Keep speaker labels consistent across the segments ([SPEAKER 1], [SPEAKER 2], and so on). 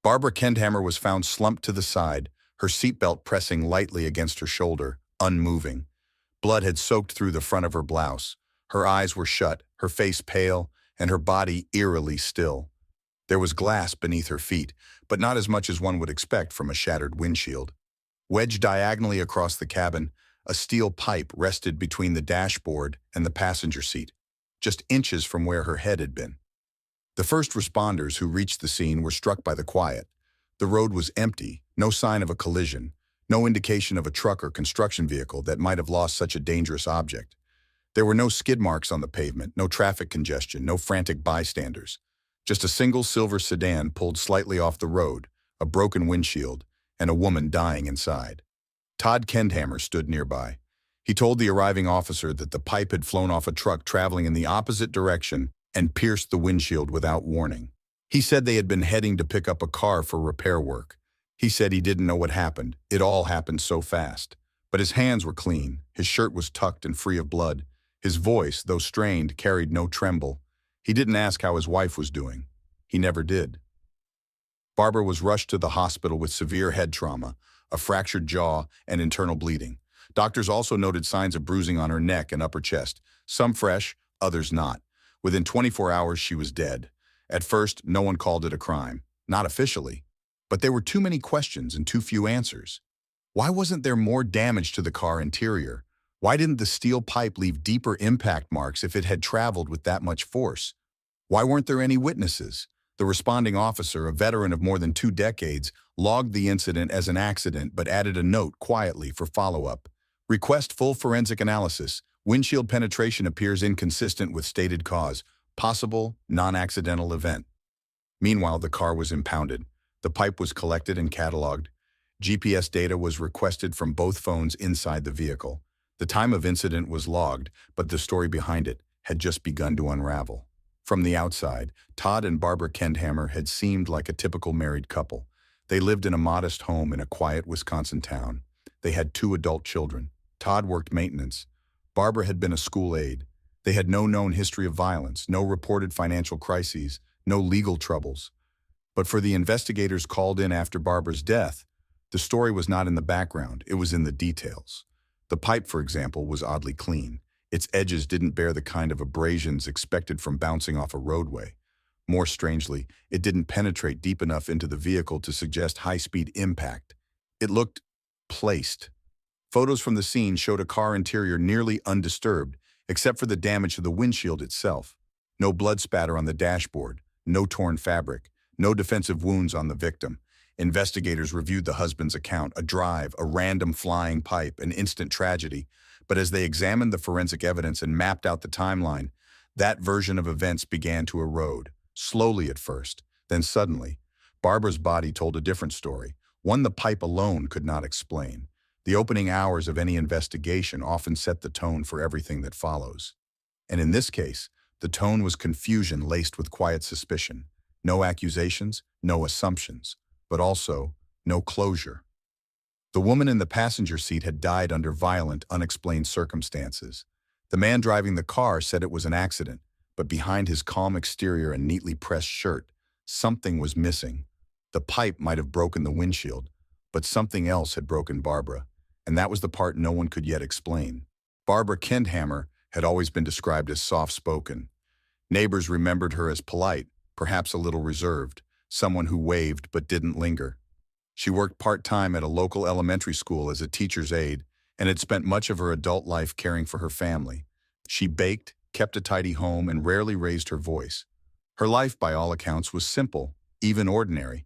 [SPEAKER 1] Barbara Kendhammer was found slumped to the side, her seatbelt pressing lightly against her shoulder, unmoving. Blood had soaked through the front of her blouse. Her eyes were shut, her face pale, and her body eerily still. There was glass beneath her feet, but not as much as one would expect from a shattered windshield. Wedged diagonally across the cabin, a steel pipe rested between the dashboard and the passenger seat, just inches from where her head had been. The first responders who reached the scene were struck by the quiet. The road was empty, no sign of a collision, no indication of a truck or construction vehicle that might have lost such a dangerous object. There were no skid marks on the pavement, no traffic congestion, no frantic bystanders. Just a single silver sedan pulled slightly off the road, a broken windshield, and a woman dying inside. Todd Kendhammer stood nearby. He told the arriving officer that the pipe had flown off a truck traveling in the opposite direction and pierced the windshield without warning. He said they had been heading to pick up a car for repair work. He said he didn't know what happened. It all happened so fast. But his hands were clean, his shirt was tucked and free of blood. His voice, though strained, carried no tremble. He didn't ask how his wife was doing. He never did. Barbara was rushed to the hospital with severe head trauma, a fractured jaw, and internal bleeding. Doctors also noted signs of bruising on her neck and upper chest, some fresh, others not. Within 24 hours, she was dead. At first, no one called it a crime, not officially. But there were too many questions and too few answers. Why wasn't there more damage to the car interior? Why didn't the steel pipe leave deeper impact marks if it had traveled with that much force? Why weren't there any witnesses? The responding officer, a veteran of more than 2 decades, logged the incident as an accident but added a note quietly for follow-up. Request full forensic analysis. Windshield penetration appears inconsistent with stated cause. Possible, non-accidental event. Meanwhile, the car was impounded. The pipe was collected and cataloged. GPS data was requested from both phones inside the vehicle. The time of incident was logged, but the story behind it had just begun to unravel. From the outside, Todd and Barbara Kendhammer had seemed like a typical married couple. They lived in a modest home in a quiet Wisconsin town. They had 2 adult children. Todd worked maintenance. Barbara had been a school aide. They had no known history of violence, no reported financial crises, no legal troubles. But for the investigators called in after Barbara's death, the story was not in the background, it was in the details. The pipe, for example, was oddly clean. Its edges didn't bear the kind of abrasions expected from bouncing off a roadway. More strangely, it didn't penetrate deep enough into the vehicle to suggest high-speed impact. It looked placed. Photos from the scene showed a car interior nearly undisturbed, except for the damage to the windshield itself. No blood spatter on the dashboard, no torn fabric, no defensive wounds on the victim. Investigators reviewed the husband's account, a drive, a random flying pipe, an instant tragedy. But as they examined the forensic evidence and mapped out the timeline, that version of events began to erode, slowly at first. Then suddenly, Barbara's body told a different story, one the pipe alone could not explain. The opening hours of any investigation often set the tone for everything that follows. And in this case, the tone was confusion laced with quiet suspicion. No accusations, no assumptions, but also no closure. The woman in the passenger seat had died under violent, unexplained circumstances. The man driving the car said it was an accident, but behind his calm exterior and neatly pressed shirt, something was missing. The pipe might have broken the windshield, but something else had broken Barbara, and that was the part no one could yet explain. Barbara Kendhammer had always been described as soft-spoken. Neighbors remembered her as polite, perhaps a little reserved, someone who waved but didn't linger. She worked part-time at a local elementary school as a teacher's aide and had spent much of her adult life caring for her family. She baked, kept a tidy home, and rarely raised her voice. Her life, by all accounts, was simple, even ordinary.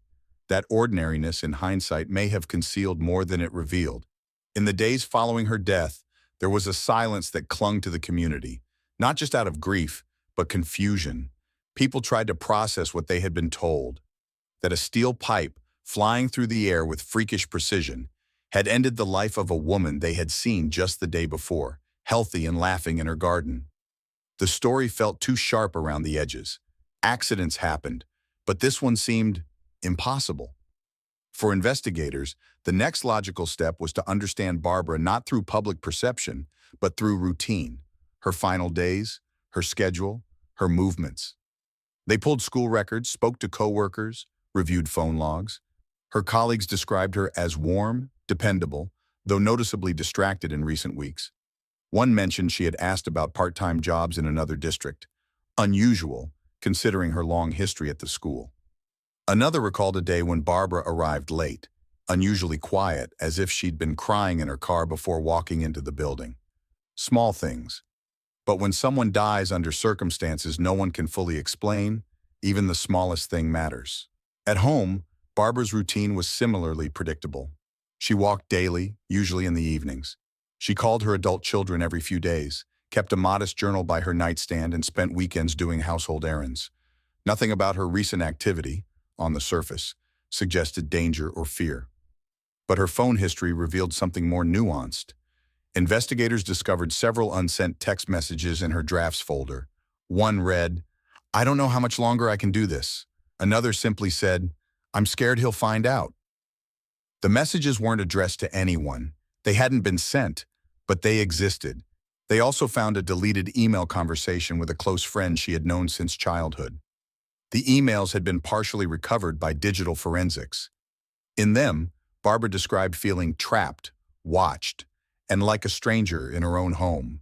[SPEAKER 1] That ordinariness, in hindsight, may have concealed more than it revealed. In the days following her death, there was a silence that clung to the community, not just out of grief, but confusion. People tried to process what they had been told, that a steel pipe, flying through the air with freakish precision, had ended the life of a woman they had seen just the day before, healthy and laughing in her garden. The story felt too sharp around the edges. Accidents happened, but this one seemed impossible. For investigators, the next logical step was to understand Barbara not through public perception, but through routine, her final days, her schedule, her movements. They pulled school records, spoke to coworkers, reviewed phone logs. Her colleagues described her as warm, dependable, though noticeably distracted in recent weeks. One mentioned she had asked about part-time jobs in another district, unusual, considering her long history at the school. Another recalled a day when Barbara arrived late, unusually quiet, as if she'd been crying in her car before walking into the building. Small things. But when someone dies under circumstances no one can fully explain, even the smallest thing matters. At home, Barbara's routine was similarly predictable. She walked daily, usually in the evenings. She called her adult children every few days, kept a modest journal by her nightstand, and spent weekends doing household errands. Nothing about her recent activity, on the surface, suggested danger or fear. But her phone history revealed something more nuanced. Investigators discovered several unsent text messages in her drafts folder. One read, "I don't know how much longer I can do this." Another simply said, "I'm scared he'll find out." The messages weren't addressed to anyone. They hadn't been sent, but they existed. They also found a deleted email conversation with a close friend she had known since childhood. The emails had been partially recovered by digital forensics. In them, Barbara described feeling trapped, watched, and like a stranger in her own home.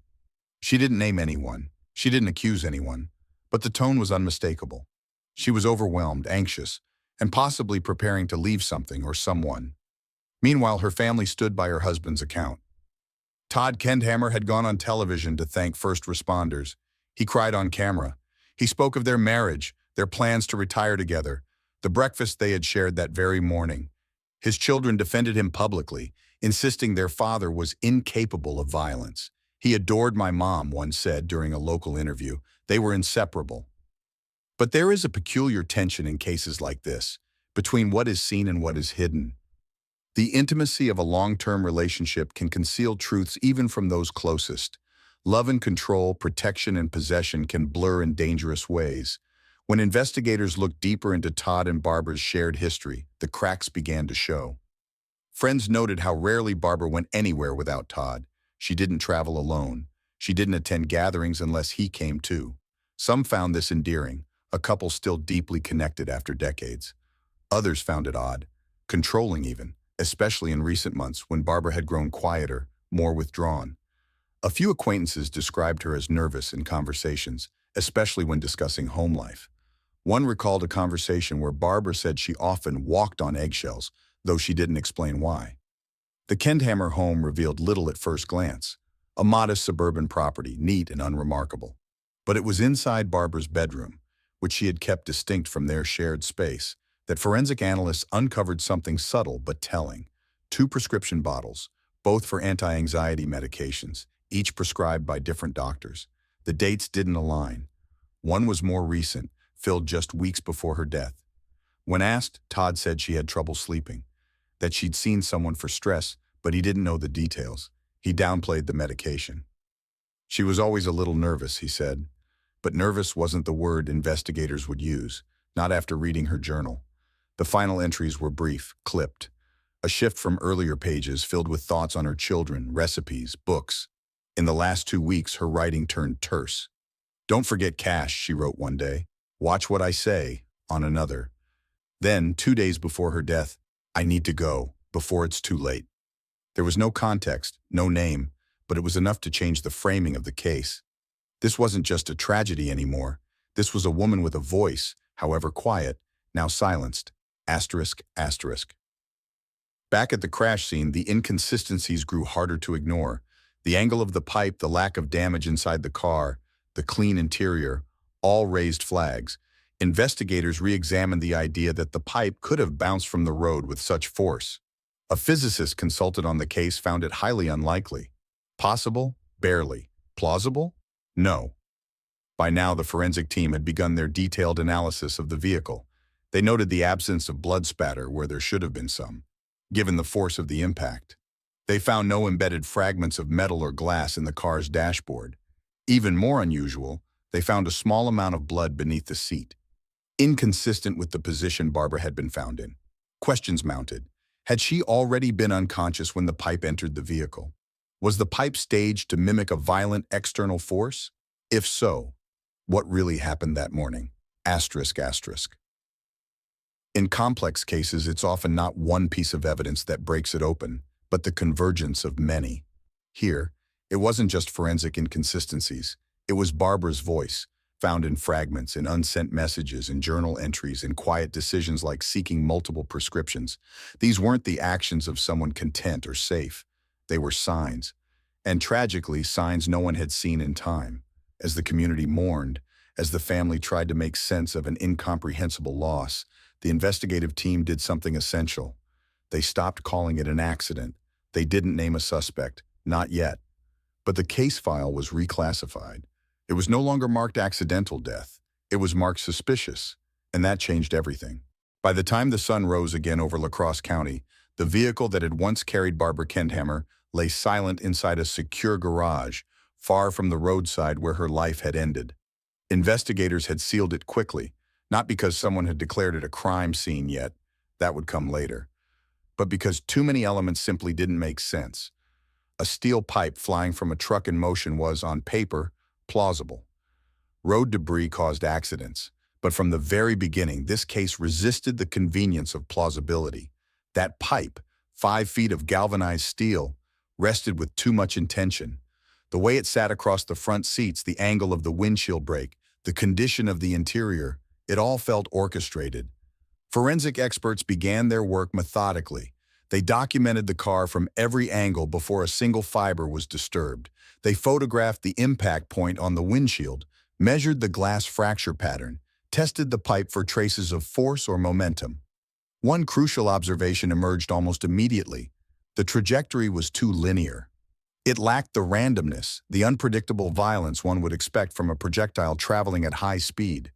[SPEAKER 1] She didn't name anyone. She didn't accuse anyone. But the tone was unmistakable. She was overwhelmed, anxious, and possibly preparing to leave something or someone. Meanwhile, her family stood by her husband's account. Todd Kendhammer had gone on television to thank first responders. He cried on camera. He spoke of their marriage, their plans to retire together, the breakfast they had shared that very morning. His children defended him publicly, insisting their father was incapable of violence. "He adored my mom," one said during a local interview. "They were inseparable." But there is a peculiar tension in cases like this, between what is seen and what is hidden. The intimacy of a long-term relationship can conceal truths even from those closest. Love and control, protection and possession can blur in dangerous ways. When investigators looked deeper into Todd and Barbara's shared history, the cracks began to show. Friends noted how rarely Barbara went anywhere without Todd. She didn't travel alone. She didn't attend gatherings unless he came too. Some found this endearing, a couple still deeply connected after decades. Others found it odd, controlling even, especially in recent months when Barbara had grown quieter, more withdrawn. A few acquaintances described her as nervous in conversations, especially when discussing home life. One recalled a conversation where Barbara said she often walked on eggshells, though she didn't explain why. The Kendhammer home revealed little at first glance. A modest suburban property, neat and unremarkable. But it was inside Barbara's bedroom, which she had kept distinct from their shared space, that forensic analysts uncovered something subtle but telling. 2 prescription bottles, both for anti-anxiety medications, each prescribed by different doctors. The dates didn't align. One was more recent, filled just weeks before her death. When asked, Todd said she had trouble sleeping, that she'd seen someone for stress, but he didn't know the details. He downplayed the medication. She was always a little nervous, he said. But nervous wasn't the word investigators would use, not after reading her journal. The final entries were brief, clipped. A shift from earlier pages filled with thoughts on her children, recipes, books. In the last 2 weeks, her writing turned terse. "Don't forget cash," she wrote one day. "Watch what I say," on another. Then, 2 days before her death, "I need to go, before it's too late." There was no context, no name, but it was enough to change the framing of the case. This wasn't just a tragedy anymore. This was a woman with a voice, however quiet, now silenced. Asterisk, asterisk. Back at the crash scene, the inconsistencies grew harder to ignore. The angle of the pipe, the lack of damage inside the car, the clean interior, all raised flags. Investigators re-examined the idea that the pipe could have bounced from the road with such force. A physicist consulted on the case found it highly unlikely. Possible? Barely. Plausible? No. By now, the forensic team had begun their detailed analysis of the vehicle. They noted the absence of blood spatter where there should have been some, given the force of the impact. They found no embedded fragments of metal or glass in the car's dashboard. Even more unusual, they found a small amount of blood beneath the seat, inconsistent with the position Barbara had been found in. Questions mounted. Had she already been unconscious when the pipe entered the vehicle? Was the pipe staged to mimic a violent external force? If so, what really happened that morning? Asterisk, asterisk. In complex cases, it's often not one piece of evidence that breaks it open, but the convergence of many. Here, it wasn't just forensic inconsistencies. It was Barbara's voice, found in fragments, in unsent messages, in journal entries, in quiet decisions like seeking multiple prescriptions. These weren't the actions of someone content or safe. They were signs. And tragically, signs no one had seen in time. As the community mourned, as the family tried to make sense of an incomprehensible loss, the investigative team did something essential. They stopped calling it an accident. They didn't name a suspect, not yet. But the case file was reclassified. It was no longer marked accidental death. It was marked suspicious, and that changed everything. By the time the sun rose again over La Crosse County, the vehicle that had once carried Barbara Kendhammer lay silent inside a secure garage, far from the roadside where her life had ended. Investigators had sealed it quickly, not because someone had declared it a crime scene yet, that would come later, but because too many elements simply didn't make sense. A steel pipe flying from a truck in motion was, on paper, plausible. Road debris caused accidents, but from the very beginning, this case resisted the convenience of plausibility. That pipe, 5 feet of galvanized steel, rested with too much intention. The way it sat across the front seats, the angle of the windshield break, the condition of the interior, it all felt orchestrated. Forensic experts began their work methodically. They documented the car from every angle before a single fiber was disturbed. They photographed the impact point on the windshield, measured the glass fracture pattern, tested the pipe for traces of force or momentum. One crucial observation emerged almost immediately. The trajectory was too linear. It lacked the randomness, the unpredictable violence one would expect from a projectile traveling at high speed.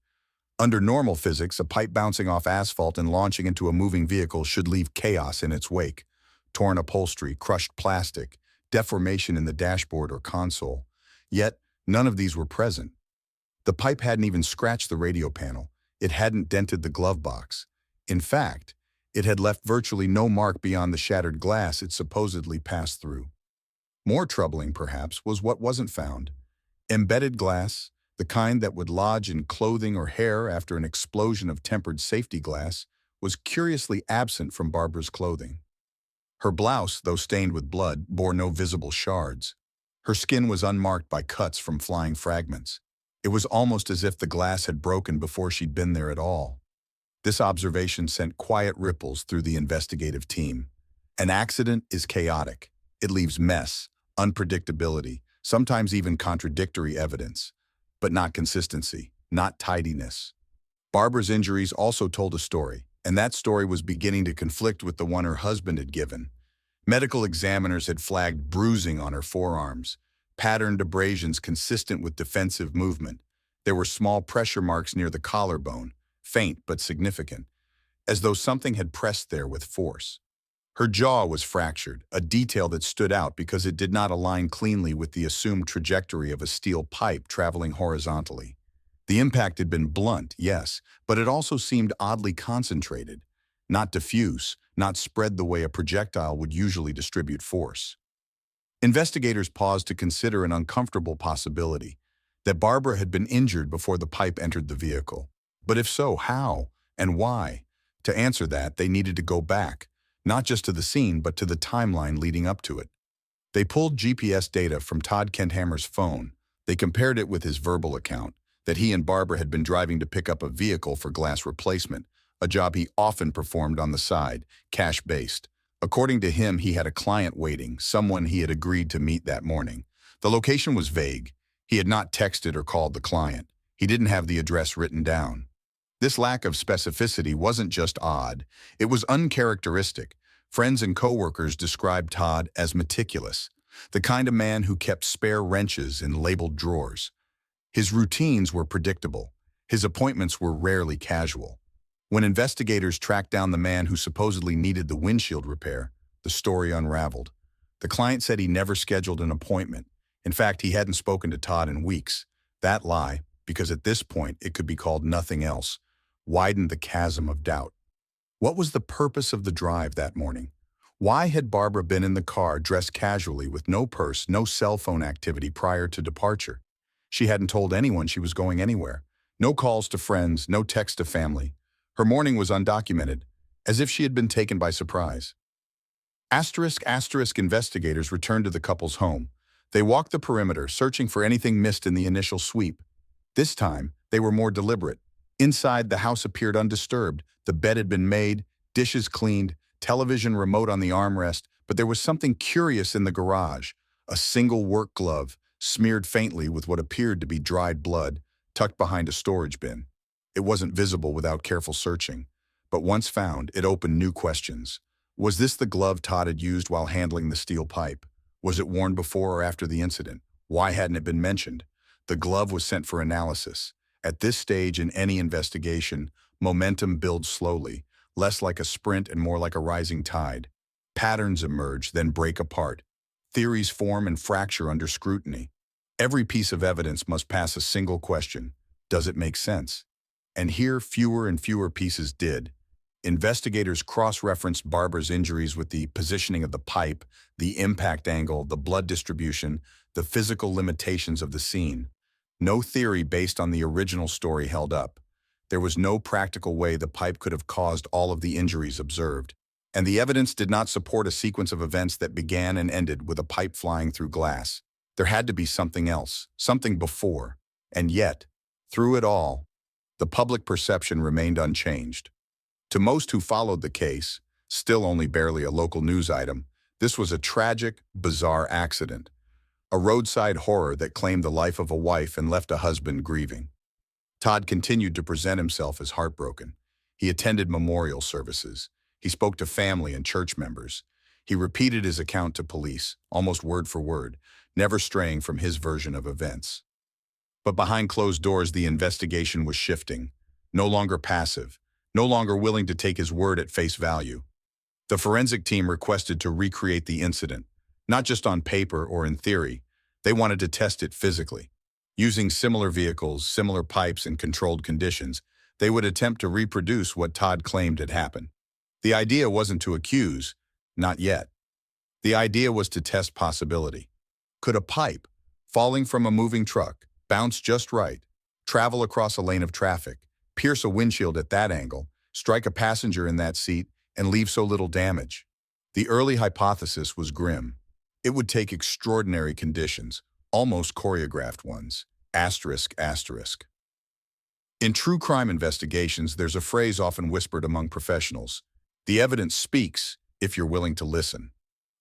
[SPEAKER 1] Under normal physics, a pipe bouncing off asphalt and launching into a moving vehicle should leave chaos in its wake. Torn upholstery, crushed plastic, deformation in the dashboard or console. Yet, none of these were present. The pipe hadn't even scratched the radio panel. It hadn't dented the glove box. In fact, it had left virtually no mark beyond the shattered glass it supposedly passed through. More troubling, perhaps, was what wasn't found. Embedded glass, the kind that would lodge in clothing or hair after an explosion of tempered safety glass, was curiously absent from Barbara's clothing. Her blouse, though stained with blood, bore no visible shards. Her skin was unmarked by cuts from flying fragments. It was almost as if the glass had broken before she'd been there at all. This observation sent quiet ripples through the investigative team. An accident is chaotic. It leaves mess, unpredictability, sometimes even contradictory evidence. But not consistency, not tidiness. Barbara's injuries also told a story, and that story was beginning to conflict with the one her husband had given. Medical examiners had flagged bruising on her forearms, patterned abrasions consistent with defensive movement. There were small pressure marks near the collarbone, faint but significant, as though something had pressed there with force. Her jaw was fractured, a detail that stood out because it did not align cleanly with the assumed trajectory of a steel pipe traveling horizontally. The impact had been blunt, yes, but it also seemed oddly concentrated, not diffuse, not spread the way a projectile would usually distribute force. Investigators paused to consider an uncomfortable possibility, that Barbara had been injured before the pipe entered the vehicle. But if so, how and why? To answer that, they needed to go back, not just to the scene, but to the timeline leading up to it. They pulled GPS data from Todd Kendhammer's phone. They compared it with his verbal account, that he and Barbara had been driving to pick up a vehicle for glass replacement, a job he often performed on the side, cash-based. According to him, he had a client waiting, someone he had agreed to meet that morning. The location was vague. He had not texted or called the client. He didn't have the address written down. This lack of specificity wasn't just odd, it was uncharacteristic. Friends and coworkers described Todd as meticulous, the kind of man who kept spare wrenches in labeled drawers. His routines were predictable. His appointments were rarely casual. When investigators tracked down the man who supposedly needed the windshield repair, the story unraveled. The client said he never scheduled an appointment. In fact, he hadn't spoken to Todd in weeks. That lie, because at this point it could be called nothing else, widened the chasm of doubt. What was the purpose of the drive that morning? Why had Barbara been in the car dressed casually with no purse, no cell phone activity prior to departure? She hadn't told anyone she was going anywhere. No calls to friends, no text to family. Her morning was undocumented, as if she had been taken by surprise. Investigators returned to the couple's home. They walked the perimeter, searching for anything missed in the initial sweep. This time, they were more deliberate. Inside, the house appeared undisturbed. The bed had been made, dishes cleaned, television remote on the armrest, but there was something curious in the garage. A single work glove, smeared faintly with what appeared to be dried blood, tucked behind a storage bin. It wasn't visible without careful searching, but once found, it opened new questions. Was this the glove Todd had used while handling the steel pipe? Was it worn before or after the incident? Why hadn't it been mentioned? The glove was sent for analysis. At this stage in any investigation, momentum builds slowly, less like a sprint and more like a rising tide. Patterns emerge, then break apart. Theories form and fracture under scrutiny. Every piece of evidence must pass a single question. Does it make sense? And here, fewer and fewer pieces did. Investigators cross-referenced Barbara's injuries with the positioning of the pipe, the impact angle, the blood distribution, the physical limitations of the scene. No theory based on the original story held up. There was no practical way the pipe could have caused all of the injuries observed. And the evidence did not support a sequence of events that began and ended with a pipe flying through glass. There had to be something else, something before. And yet, through it all, the public perception remained unchanged. To most who followed the case, still only barely a local news item, this was a tragic, bizarre accident. A roadside horror that claimed the life of a wife and left a husband grieving. Todd continued to present himself as heartbroken. He attended memorial services. He spoke to family and church members. He repeated his account to police, almost word for word, never straying from his version of events. But behind closed doors, the investigation was shifting, no longer passive, no longer willing to take his word at face value. The forensic team requested to recreate the incident, not just on paper or in theory. They wanted to test it physically. Using similar vehicles, similar pipes, and controlled conditions, they would attempt to reproduce what Todd claimed had happened. The idea wasn't to accuse, not yet. The idea was to test possibility. Could a pipe, falling from a moving truck, bounce just right, travel across a lane of traffic, pierce a windshield at that angle, strike a passenger in that seat, and leave so little damage? The early hypothesis was grim. It would take extraordinary conditions, almost choreographed ones. Asterisk, asterisk. In true crime investigations, there's a phrase often whispered among professionals. The evidence speaks, if you're willing to listen.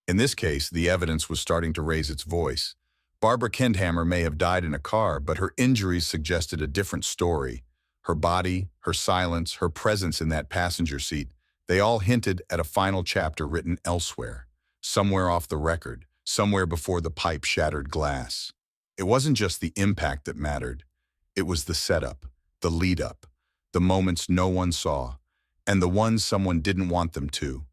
[SPEAKER 1] In this case, the evidence was starting to raise its voice. Barbara Kendhammer may have died in a car, but her injuries suggested a different story. Her body, her silence, her presence in that passenger seat, they all hinted at a final chapter written elsewhere, somewhere off the record, somewhere before the pipe shattered glass. It wasn't just the impact that mattered. It was the setup, the lead-up, the moments no one saw, and the ones someone didn't want them to.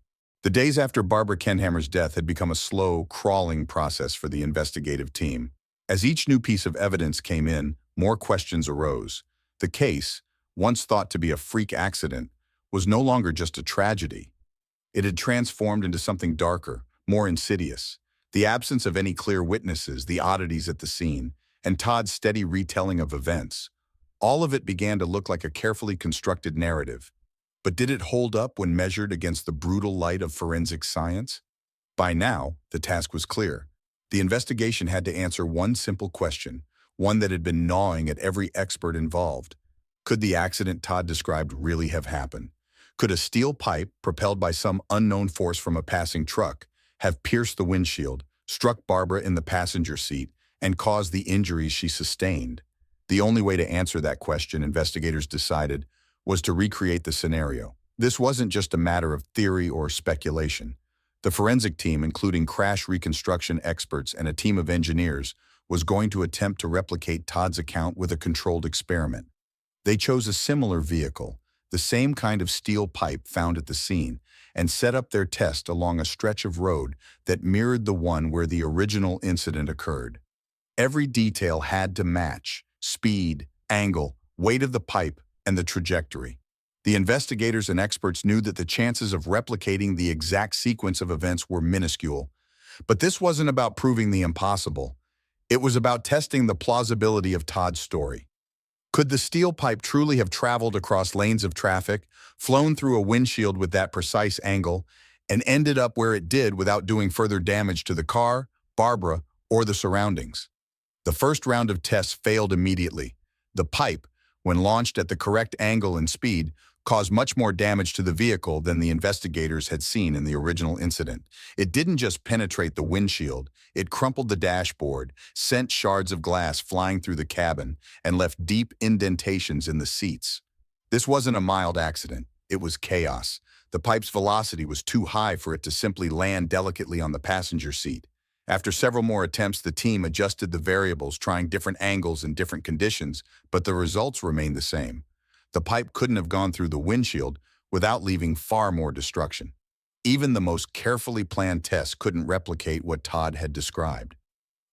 [SPEAKER 1] The days after Barbara Kendhammer's death had become a slow, crawling process for the investigative team. As each new piece of evidence came in, more questions arose. The case, once thought to be a freak accident, was no longer just a tragedy. It had transformed into something darker, more insidious. The absence of any clear witnesses, the oddities at the scene, and Todd's steady retelling of events. All of it began to look like a carefully constructed narrative. But did it hold up when measured against the brutal light of forensic science? By now, the task was clear. The investigation had to answer one simple question, one that had been gnawing at every expert involved. Could the accident Todd described really have happened? Could a steel pipe, propelled by some unknown force from a passing truck, have pierced the windshield, struck Barbara in the passenger seat, and caused the injuries she sustained? The only way to answer that question, investigators decided, was to recreate the scenario. This wasn't just a matter of theory or speculation. The forensic team, including crash reconstruction experts and a team of engineers, was going to attempt to replicate Todd's account with a controlled experiment. They chose a similar vehicle, the same kind of steel pipe found at the scene, and set up their test along a stretch of road that mirrored the one where the original incident occurred. Every detail had to match: speed, angle, weight of the pipe, and the trajectory. The investigators and experts knew that the chances of replicating the exact sequence of events were minuscule. But this wasn't about proving the impossible. It was about testing the plausibility of Todd's story. Could the steel pipe truly have traveled across lanes of traffic, flown through a windshield with that precise angle, and ended up where it did without doing further damage to the car, Barbara, or the surroundings? The first round of tests failed immediately. The pipe, when launched at the correct angle and speed, caused much more damage to the vehicle than the investigators had seen in the original incident. It didn't just penetrate the windshield, it crumpled the dashboard, sent shards of glass flying through the cabin, and left deep indentations in the seats. This wasn't a mild accident, it was chaos. The pipe's velocity was too high for it to simply land delicately on the passenger seat. After several more attempts, the team adjusted the variables, trying different angles and different conditions, but the results remained the same. The pipe couldn't have gone through the windshield without leaving far more destruction. Even the most carefully planned tests couldn't replicate what Todd had described.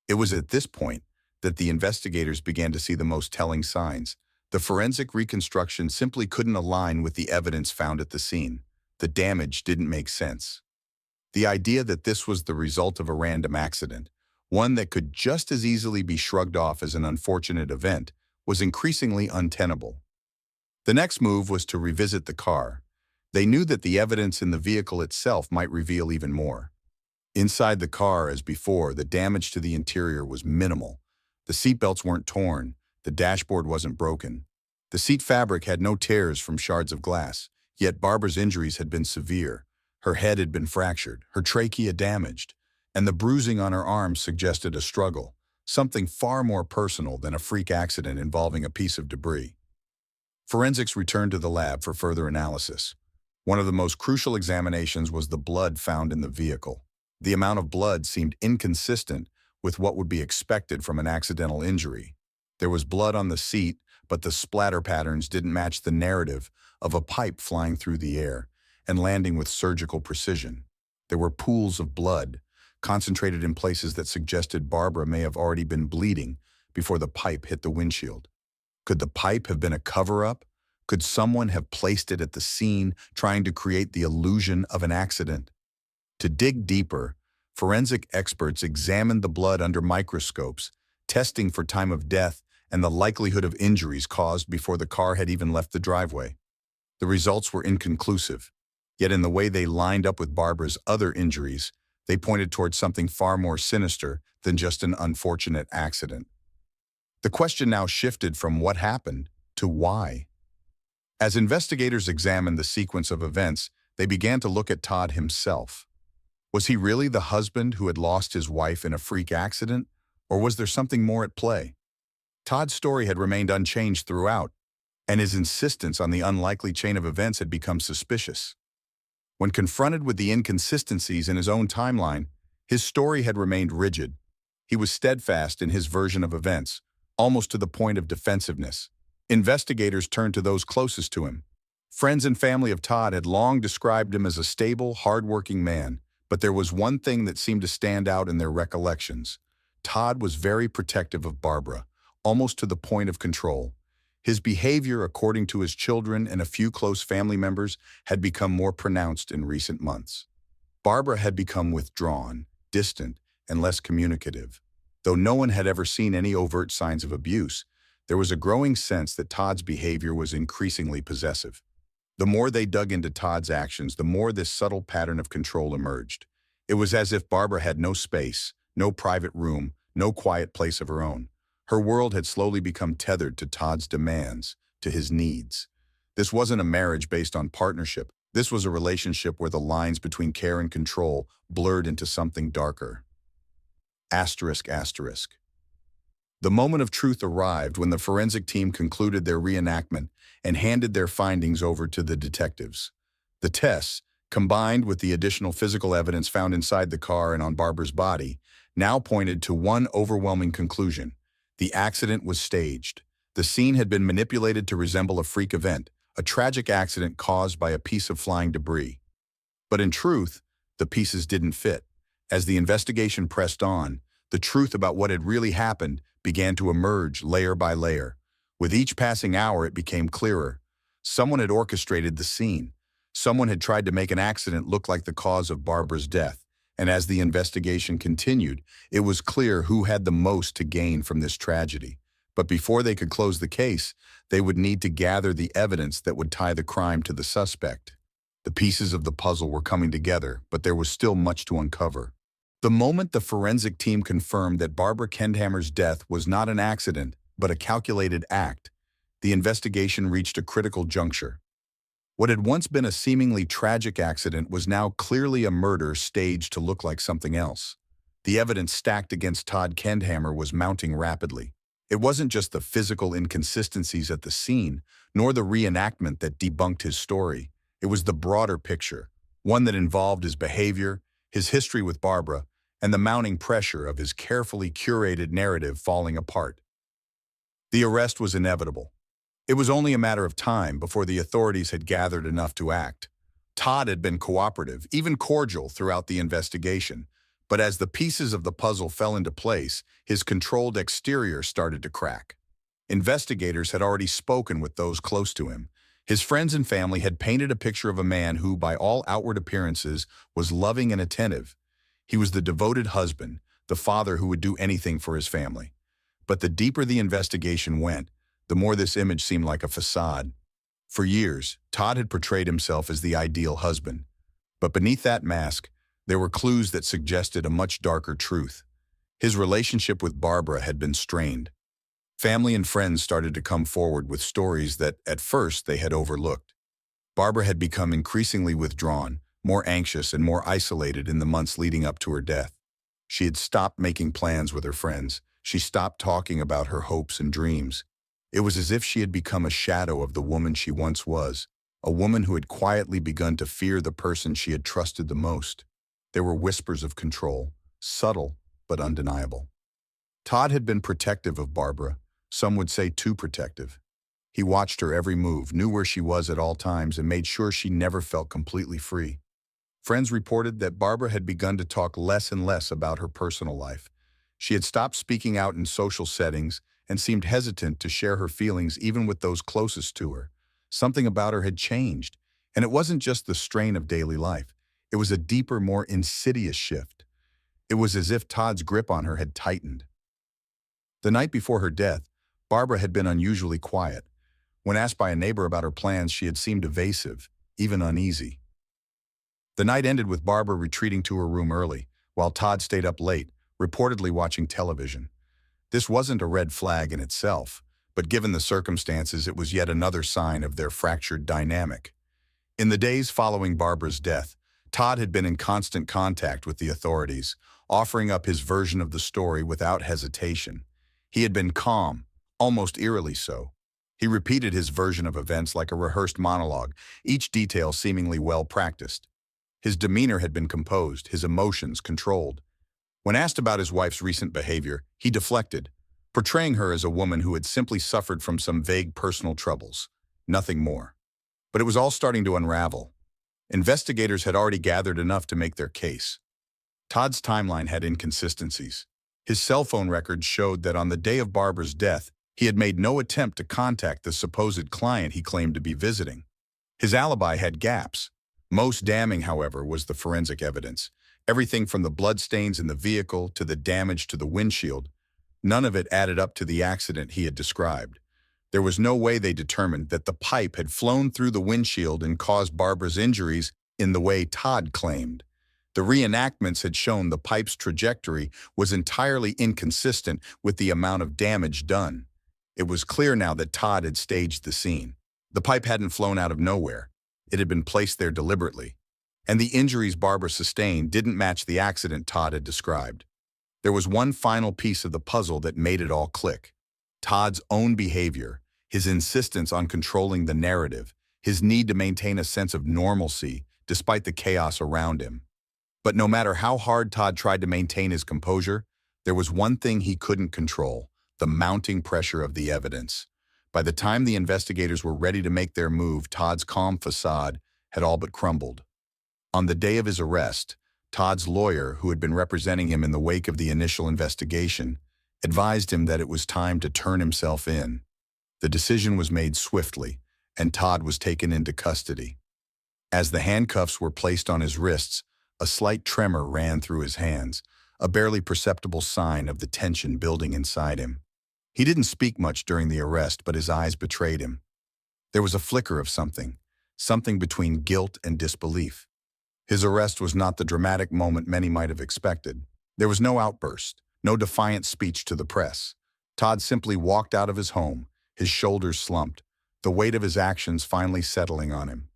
[SPEAKER 1] It was at this point that the investigators began to see the most telling signs. The forensic reconstruction simply couldn't align with the evidence found at the scene. The damage didn't make sense. The idea that this was the result of a random accident, one that could just as easily be shrugged off as an unfortunate event, was increasingly untenable. The next move was to revisit the car. They knew that the evidence in the vehicle itself might reveal even more. Inside the car, as before, the damage to the interior was minimal. The seatbelts weren't torn, the dashboard wasn't broken. The seat fabric had no tears from shards of glass, yet Barbara's injuries had been severe. Her head had been fractured, her trachea damaged, and the bruising on her arms suggested a struggle, something far more personal than a freak accident involving a piece of debris. Forensics returned to the lab for further analysis. One of the most crucial examinations was the blood found in the vehicle. The amount of blood seemed inconsistent with what would be expected from an accidental injury. There was blood on the seat, but the splatter patterns didn't match the narrative of a pipe flying through the air and landing with surgical precision. There were pools of blood, concentrated in places that suggested Barbara may have already been bleeding before the pipe hit the windshield. Could the pipe have been a cover-up? Could someone have placed it at the scene, trying to create the illusion of an accident? To dig deeper, forensic experts examined the blood under microscopes, testing for time of death and the likelihood of injuries caused before the car had even left the driveway. The results were inconclusive, yet in the way they lined up with Barbara's other injuries, they pointed towards something far more sinister than just an unfortunate accident. The question now shifted from what happened to why. As investigators examined the sequence of events, they began to look at Todd himself. Was he really the husband who had lost his wife in a freak accident, or was there something more at play? Todd's story had remained unchanged throughout, and his insistence on the unlikely chain of events had become suspicious. When confronted with the inconsistencies in his own timeline, his story had remained rigid. He was steadfast in his version of events, almost to the point of defensiveness. Investigators turned to those closest to him. Friends and family of Todd had long described him as a stable, hard-working man, but there was one thing that seemed to stand out in their recollections. Todd was very protective of Barbara, almost to the point of control. His behavior, according to his children and a few close family members, had become more pronounced in recent months. Barbara had become withdrawn, distant, and less communicative. Though no one had ever seen any overt signs of abuse, there was a growing sense that Todd's behavior was increasingly possessive. The more they dug into Todd's actions, the more this subtle pattern of control emerged. It was as if Barbara had no space, no private room, no quiet place of her own. Her world had slowly become tethered to Todd's demands, to his needs. This wasn't a marriage based on partnership. This was a relationship where the lines between care and control blurred into something darker. Asterisk, asterisk. The moment of truth arrived when the forensic team concluded their reenactment and handed their findings over to the detectives. The tests, combined with the additional physical evidence found inside the car and on Barbara's body, now pointed to one overwhelming conclusion. The accident was staged. The scene had been manipulated to resemble a freak event, a tragic accident caused by a piece of flying debris. But in truth, the pieces didn't fit. As the investigation pressed on, the truth about what had really happened began to emerge layer by layer. With each passing hour, it became clearer. Someone had orchestrated the scene. Someone had tried to make an accident look like the cause of Barbara's death. And as the investigation continued, it was clear who had the most to gain from this tragedy. But before they could close the case, they would need to gather the evidence that would tie the crime to the suspect. The pieces of the puzzle were coming together, but there was still much to uncover. The moment the forensic team confirmed that Barbara Kendhammer's death was not an accident, but a calculated act, the investigation reached a critical juncture. What had once been a seemingly tragic accident was now clearly a murder staged to look like something else. The evidence stacked against Todd Kendhammer was mounting rapidly. It wasn't just the physical inconsistencies at the scene, nor the reenactment that debunked his story. It was the broader picture, one that involved his behavior, his history with Barbara, and the mounting pressure of his carefully curated narrative falling apart. The arrest was inevitable. It was only a matter of time before the authorities had gathered enough to act. Todd had been cooperative, even cordial, throughout the investigation, but as the pieces of the puzzle fell into place, his controlled exterior started to crack. Investigators had already spoken with those close to him. His friends and family had painted a picture of a man who, by all outward appearances, was loving and attentive. He was the devoted husband, the father who would do anything for his family. But the deeper the investigation went, the more this image seemed like a facade. For years, Todd had portrayed himself as the ideal husband. But beneath that mask, there were clues that suggested a much darker truth. His relationship with Barbara had been strained. Family and friends started to come forward with stories that, at first, they had overlooked. Barbara had become increasingly withdrawn, more anxious and more isolated in the months leading up to her death. She had stopped making plans with her friends. She stopped talking about her hopes and dreams. It was as if she had become a shadow of the woman she once was, a woman who had quietly begun to fear the person she had trusted the most. There were whispers of control, subtle but undeniable. Todd had been protective of Barbara, some would say too protective. He watched her every move, knew where she was at all times, and made sure she never felt completely free. Friends reported that Barbara had begun to talk less and less about her personal life. She had stopped speaking out in social settings and seemed hesitant to share her feelings even with those closest to her. Something about her had changed, and it wasn't just the strain of daily life. It was a deeper, more insidious shift. It was as if Todd's grip on her had tightened. The night before her death, Barbara had been unusually quiet. When asked by a neighbor about her plans, she had seemed evasive, even uneasy. The night ended with Barbara retreating to her room early, while Todd stayed up late, reportedly watching television. This wasn't a red flag in itself, but given the circumstances, it was yet another sign of their fractured dynamic. In the days following Barbara's death, Todd had been in constant contact with the authorities, offering up his version of the story without hesitation. He had been calm, almost eerily so. He repeated his version of events like a rehearsed monologue, each detail seemingly well practiced. His demeanor had been composed, his emotions controlled. When asked about his wife's recent behavior, he deflected, portraying her as a woman who had simply suffered from some vague personal troubles, nothing more. But it was all starting to unravel. Investigators had already gathered enough to make their case. Todd's timeline had inconsistencies. His cell phone records showed that on the day of Barbara's death, he had made no attempt to contact the supposed client he claimed to be visiting. His alibi had gaps. Most damning, however, was the forensic evidence. Everything from the bloodstains in the vehicle to the damage to the windshield, none of it added up to the accident he had described. There was no way, they determined, that the pipe had flown through the windshield and caused Barbara's injuries in the way Todd claimed. The reenactments had shown the pipe's trajectory was entirely inconsistent with the amount of damage done. It was clear now that Todd had staged the scene. The pipe hadn't flown out of nowhere. It had been placed there deliberately. And the injuries Barbara sustained didn't match the accident Todd had described. There was one final piece of the puzzle that made it all click. Todd's own behavior, his insistence on controlling the narrative, his need to maintain a sense of normalcy despite the chaos around him. But no matter how hard Todd tried to maintain his composure, there was one thing he couldn't control: the mounting pressure of the evidence. By the time the investigators were ready to make their move, Todd's calm facade had all but crumbled. On the day of his arrest, Todd's lawyer, who had been representing him in the wake of the initial investigation, advised him that it was time to turn himself in. The decision was made swiftly, and Todd was taken into custody. As the handcuffs were placed on his wrists, a slight tremor ran through his hands, a barely perceptible sign of the tension building inside him. He didn't speak much during the arrest, but his eyes betrayed him. There was a flicker of something between guilt and disbelief. His arrest was not the dramatic moment many might have expected. There was no outburst, no defiant speech to the press. Todd simply walked out of his home, his shoulders slumped, the weight of his actions finally settling on him.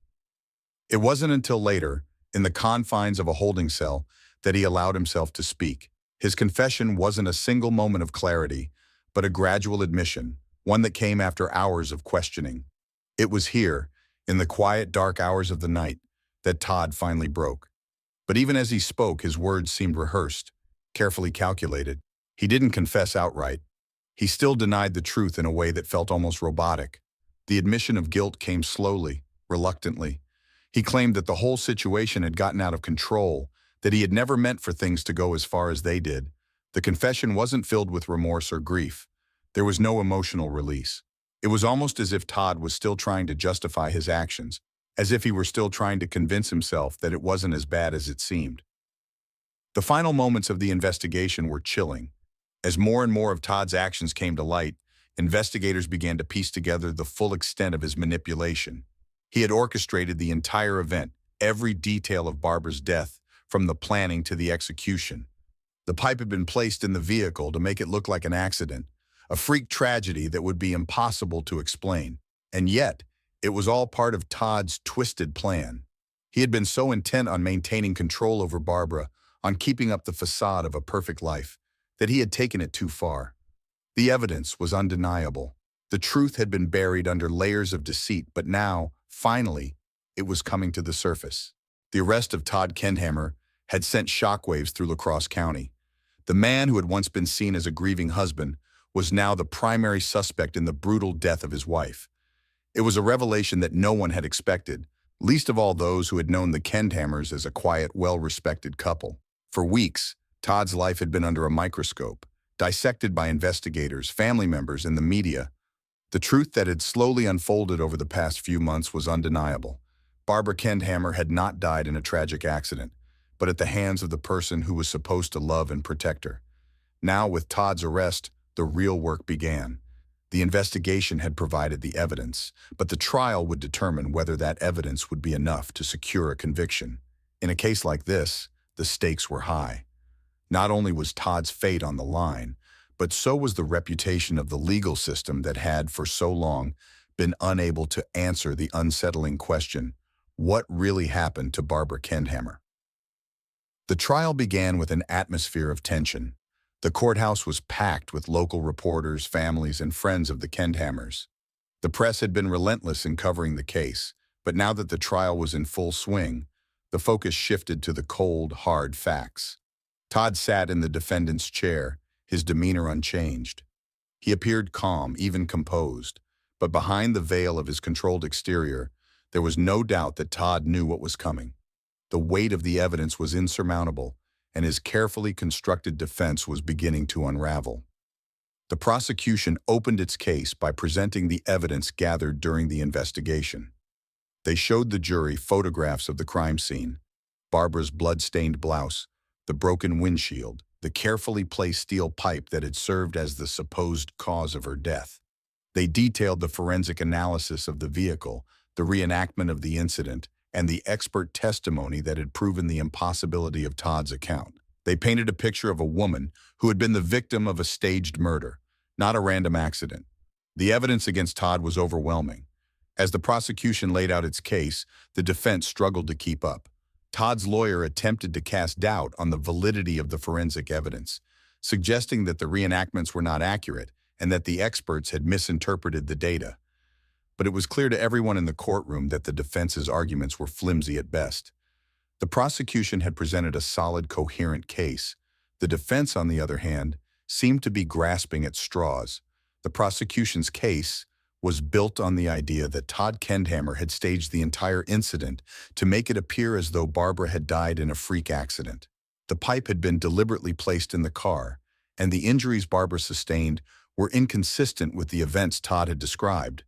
[SPEAKER 1] It wasn't until later, in the confines of a holding cell, that he allowed himself to speak. His confession wasn't a single moment of clarity, but a gradual admission, one that came after hours of questioning. It was here, in the quiet, dark hours of the night, that Todd finally broke. But even as he spoke, his words seemed rehearsed, carefully calculated. He didn't confess outright. He still denied the truth in a way that felt almost robotic. The admission of guilt came slowly, reluctantly. He claimed that the whole situation had gotten out of control, that he had never meant for things to go as far as they did. The confession wasn't filled with remorse or grief. There was no emotional release. It was almost as if Todd was still trying to justify his actions, as if he were still trying to convince himself that it wasn't as bad as it seemed. The final moments of the investigation were chilling. As more and more of Todd's actions came to light, investigators began to piece together the full extent of his manipulation. He had orchestrated the entire event, every detail of Barbara's death, from the planning to the execution. The pipe had been placed in the vehicle to make it look like an accident, a freak tragedy that would be impossible to explain. And yet, it was all part of Todd's twisted plan. He had been so intent on maintaining control over Barbara, on keeping up the facade of a perfect life, that he had taken it too far. The evidence was undeniable. The truth had been buried under layers of deceit, but now, finally, it was coming to the surface. The arrest of Todd Kendhammer had sent shockwaves through La Crosse County. The man who had once been seen as a grieving husband was now the primary suspect in the brutal death of his wife. It was a revelation that no one had expected, least of all those who had known the Kendhammers as a quiet, well-respected couple. For weeks, Todd's life had been under a microscope, dissected by investigators, family members, and the media. The truth that had slowly unfolded over the past few months was undeniable. Barbara Kendhammer had not died in a tragic accident, but at the hands of the person who was supposed to love and protect her. Now, with Todd's arrest, the real work began. The investigation had provided the evidence, but the trial would determine whether that evidence would be enough to secure a conviction. In a case like this, the stakes were high. Not only was Todd's fate on the line, but so was the reputation of the legal system that had, for so long, been unable to answer the unsettling question, what really happened to Barbara Kendhammer? The trial began with an atmosphere of tension. The courthouse was packed with local reporters, families, and friends of the Kendhammers. The press had been relentless in covering the case, but now that the trial was in full swing, the focus shifted to the cold, hard facts. Todd sat in the defendant's chair, his demeanor unchanged. He appeared calm, even composed, but behind the veil of his controlled exterior, there was no doubt that Todd knew what was coming. The weight of the evidence was insurmountable, and his carefully constructed defense was beginning to unravel. The prosecution opened its case by presenting the evidence gathered during the investigation. They showed the jury photographs of the crime scene, Barbara's blood-stained blouse, the broken windshield, the carefully placed steel pipe that had served as the supposed cause of her death. They detailed the forensic analysis of the vehicle, the reenactment of the incident, and the expert testimony that had proven the impossibility of Todd's account. They painted a picture of a woman who had been the victim of a staged murder, not a random accident. The evidence against Todd was overwhelming. As the prosecution laid out its case, the defense struggled to keep up. Todd's lawyer attempted to cast doubt on the validity of the forensic evidence, suggesting that the reenactments were not accurate and that the experts had misinterpreted the data. But it was clear to everyone in the courtroom that the defense's arguments were flimsy at best. The prosecution had presented a solid, coherent case. The defense, on the other hand, seemed to be grasping at straws. The prosecution's case was built on the idea that Todd Kendhammer had staged the entire incident to make it appear as though Barbara had died in a freak accident. The pipe had been deliberately placed in the car, and the injuries Barbara sustained were inconsistent with the events Todd had described.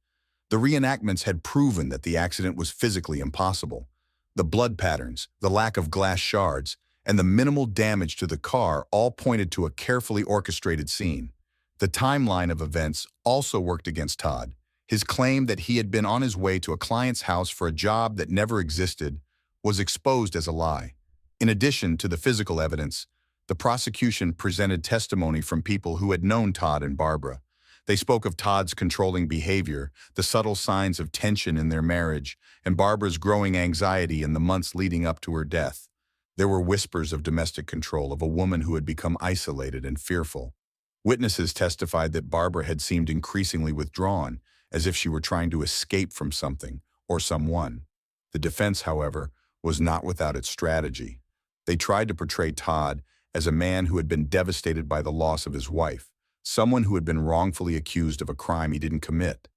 [SPEAKER 1] The reenactments had proven that the accident was physically impossible. The blood patterns, the lack of glass shards, and the minimal damage to the car all pointed to a carefully orchestrated scene. The timeline of events also worked against Todd. His claim that he had been on his way to a client's house for a job that never existed was exposed as a lie. In addition to the physical evidence, the prosecution presented testimony from people who had known Todd and Barbara. They spoke of Todd's controlling behavior, the subtle signs of tension in their marriage, and Barbara's growing anxiety in the months leading up to her death. There were whispers of domestic control, of a woman who had become isolated and fearful. Witnesses testified that Barbara had seemed increasingly withdrawn, as if she were trying to escape from something or someone. The defense, however, was not without its strategy. They tried to portray Todd as a man who had been devastated by the loss of his wife, someone who had been wrongfully accused of a crime he didn't commit.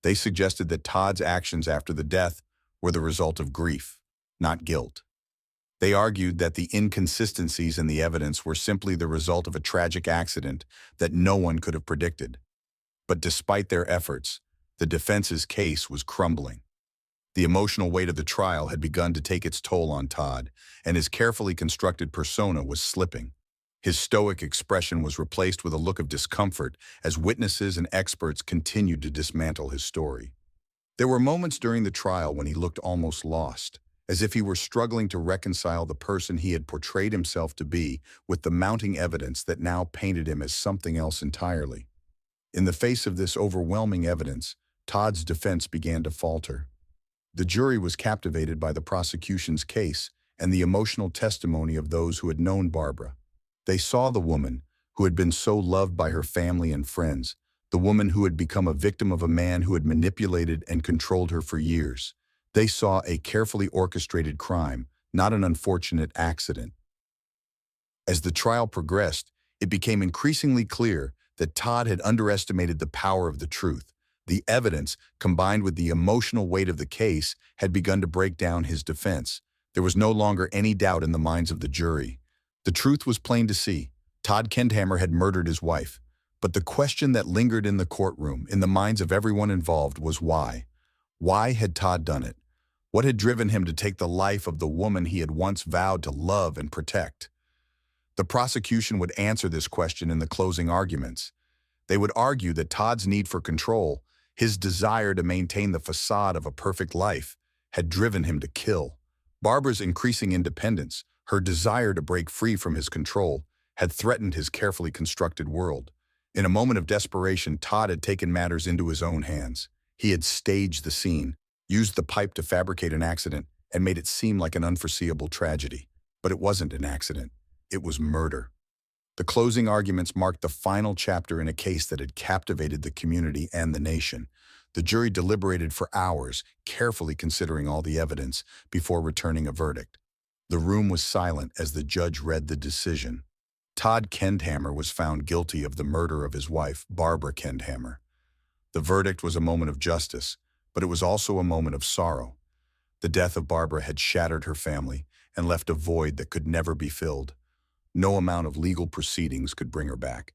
[SPEAKER 1] They suggested that Todd's actions after the death were the result of grief, not guilt. They argued that the inconsistencies in the evidence were simply the result of a tragic accident that no one could have predicted. But despite their efforts, the defense's case was crumbling. The emotional weight of the trial had begun to take its toll on Todd, and his carefully constructed persona was slipping. His stoic expression was replaced with a look of discomfort as witnesses and experts continued to dismantle his story. There were moments during the trial when he looked almost lost, as if he were struggling to reconcile the person he had portrayed himself to be with the mounting evidence that now painted him as something else entirely. In the face of this overwhelming evidence, Todd's defense began to falter. The jury was captivated by the prosecution's case and the emotional testimony of those who had known Barbara. They saw the woman who had been so loved by her family and friends, the woman who had become a victim of a man who had manipulated and controlled her for years. They saw a carefully orchestrated crime, not an unfortunate accident. As the trial progressed, it became increasingly clear that Todd had underestimated the power of the truth. The evidence, combined with the emotional weight of the case, had begun to break down his defense. There was no longer any doubt in the minds of the jury. The truth was plain to see. Todd Kendhammer had murdered his wife. But the question that lingered in the courtroom, in the minds of everyone involved, was why? Why had Todd done it? What had driven him to take the life of the woman he had once vowed to love and protect? The prosecution would answer this question in the closing arguments. They would argue that Todd's need for control, his desire to maintain the facade of a perfect life, had driven him to kill. Barbara's increasing independence, her desire to break free from his control, had threatened his carefully constructed world. In a moment of desperation, Todd had taken matters into his own hands. He had staged the scene, used the pipe to fabricate an accident, and made it seem like an unforeseeable tragedy. But it wasn't an accident. It was murder. The closing arguments marked the final chapter in a case that had captivated the community and the nation. The jury deliberated for hours, carefully considering all the evidence before returning a verdict. The room was silent as the judge read the decision. Todd Kendhammer was found guilty of the murder of his wife, Barbara Kendhammer. The verdict was a moment of justice, but it was also a moment of sorrow. The death of Barbara had shattered her family and left a void that could never be filled. No amount of legal proceedings could bring her back,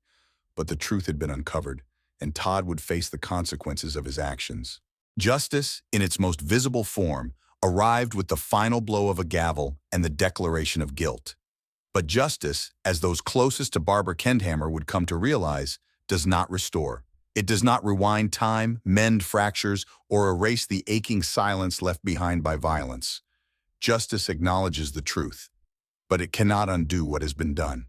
[SPEAKER 1] but the truth had been uncovered, and Todd would face the consequences of his actions. Justice, in its most visible form, arrived with the final blow of a gavel and the declaration of guilt. But justice, as those closest to Barbara Kendhammer would come to realize, does not restore. It does not rewind time, mend fractures, or erase the aching silence left behind by violence. Justice acknowledges the truth, but it cannot undo what has been done.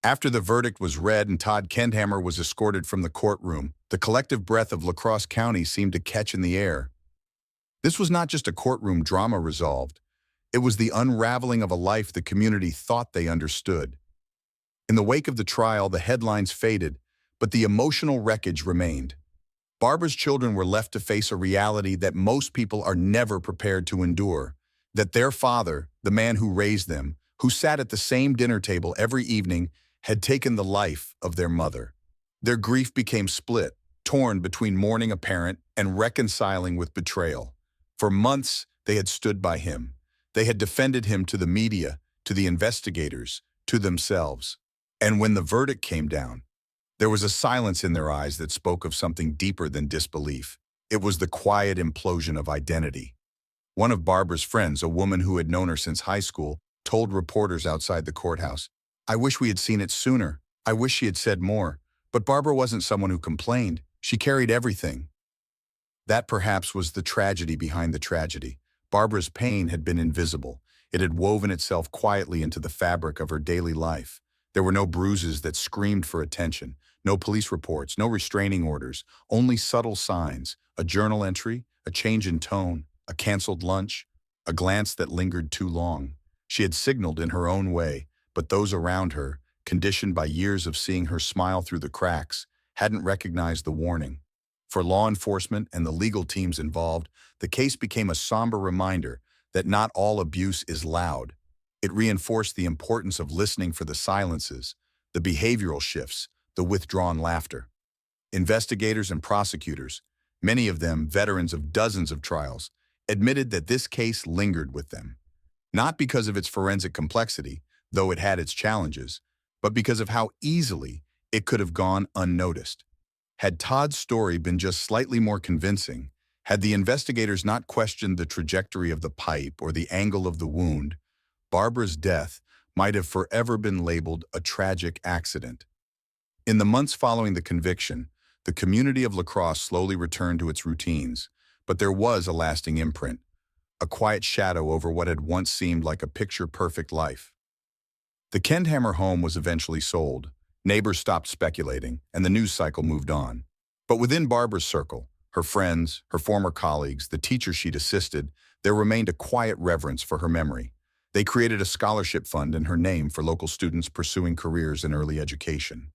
[SPEAKER 1] After the verdict was read and Todd Kendhammer was escorted from the courtroom, the collective breath of La Crosse County seemed to catch in the air. This was not just a courtroom drama resolved. It was the unraveling of a life the community thought they understood. In the wake of the trial, the headlines faded, but the emotional wreckage remained. Barbara's children were left to face a reality that most people are never prepared to endure, that their father, the man who raised them, who sat at the same dinner table every evening, had taken the life of their mother. Their grief became split, torn between mourning a parent and reconciling with betrayal. For months, they had stood by him. They had defended him to the media, to the investigators, to themselves. And when the verdict came down, there was a silence in their eyes that spoke of something deeper than disbelief. It was the quiet implosion of identity. One of Barbara's friends, a woman who had known her since high school, told reporters outside the courthouse, "I wish we had seen it sooner. I wish she had said more. But Barbara wasn't someone who complained. She carried everything. That perhaps was the tragedy behind the tragedy. Barbara's pain had been invisible. It had woven itself quietly into the fabric of her daily life. There were no bruises that screamed for attention, no police reports, no restraining orders, only subtle signs, a journal entry, a change in tone, a canceled lunch, a glance that lingered too long. She had signaled in her own way, but those around her, conditioned by years of seeing her smile through the cracks, hadn't recognized the warning. For law enforcement and the legal teams involved, the case became a somber reminder that not all abuse is loud. It reinforced the importance of listening for the silences, the behavioral shifts, the withdrawn laughter. Investigators and prosecutors, many of them veterans of dozens of trials, admitted that this case lingered with them. Not because of its forensic complexity, though it had its challenges, but because of how easily it could have gone unnoticed. Had Todd's story been just slightly more convincing, had the investigators not questioned the trajectory of the pipe or the angle of the wound, Barbara's death might have forever been labeled a tragic accident. In the months following the conviction, the community of La Crosse slowly returned to its routines, but there was a lasting imprint, a quiet shadow over what had once seemed like a picture-perfect life. The Kendhammer home was eventually sold. Neighbors stopped speculating, and the news cycle moved on. But within Barbara's circle, her friends, her former colleagues, the teachers she'd assisted, there remained a quiet reverence for her memory. They created a scholarship fund in her name for local students pursuing careers in early education.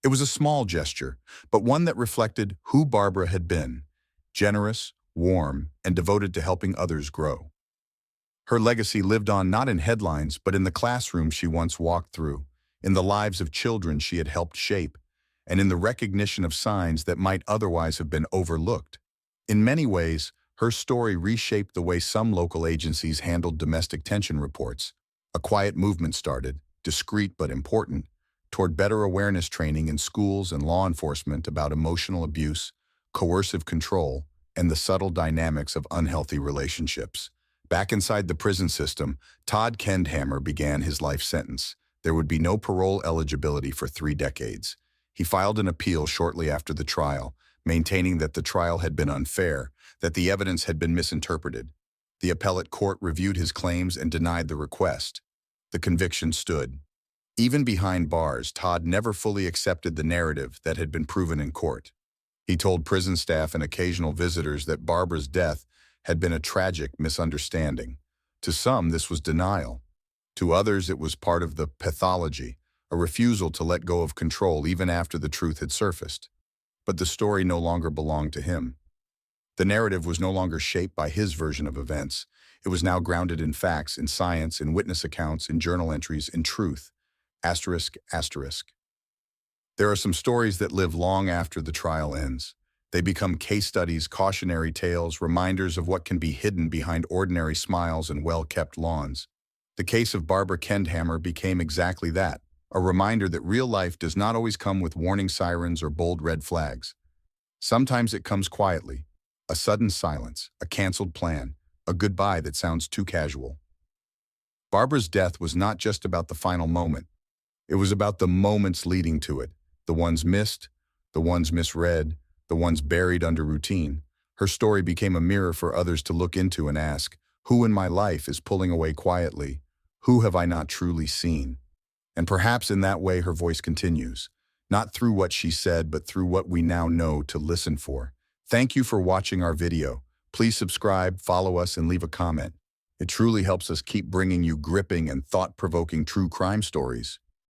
[SPEAKER 1] It was a small gesture, but one that reflected who Barbara had been: generous, warm, and devoted to helping others grow. Her legacy lived on not in headlines, but in the classrooms she once walked through, in the lives of children she had helped shape, and in the recognition of signs that might otherwise have been overlooked. In many ways, her story reshaped the way some local agencies handled domestic tension reports. A quiet movement started, discreet but important, toward better awareness training in schools and law enforcement about emotional abuse, coercive control, and the subtle dynamics of unhealthy relationships. Back inside the prison system, Todd Kendhammer began his life sentence. There would be no parole eligibility for 3 decades. He filed an appeal shortly after the trial, maintaining that the trial had been unfair, that the evidence had been misinterpreted. The appellate court reviewed his claims and denied the request. The conviction stood. Even behind bars, Todd never fully accepted the narrative that had been proven in court. He told prison staff and occasional visitors that Barbara's death had been a tragic misunderstanding. To some, this was denial. To others, it was part of the pathology, a refusal to let go of control even after the truth had surfaced. But the story no longer belonged to him. The narrative was no longer shaped by his version of events. It was now grounded in facts, in science, in witness accounts, in journal entries, in truth. Asterisk, asterisk. There are some stories that live long after the trial ends. They become case studies, cautionary tales, reminders of what can be hidden behind ordinary smiles and well-kept lawns. The case of Barbara Kendhammer became exactly that, a reminder that real life does not always come with warning sirens or bold red flags. Sometimes it comes quietly, a sudden silence, a canceled plan, a goodbye that sounds too casual. Barbara's death was not just about the final moment. It was about the moments leading to it, the ones missed, the ones misread, the ones buried under routine. Her story became a mirror for others to look into and ask, who in my life is pulling away quietly? Who have I not truly seen? And perhaps in that way her voice continues, not through what she said, but through what we now know to listen for. Thank you for watching our video. Please subscribe, follow us, and leave a comment. It truly helps us keep bringing you gripping and thought-provoking true crime stories.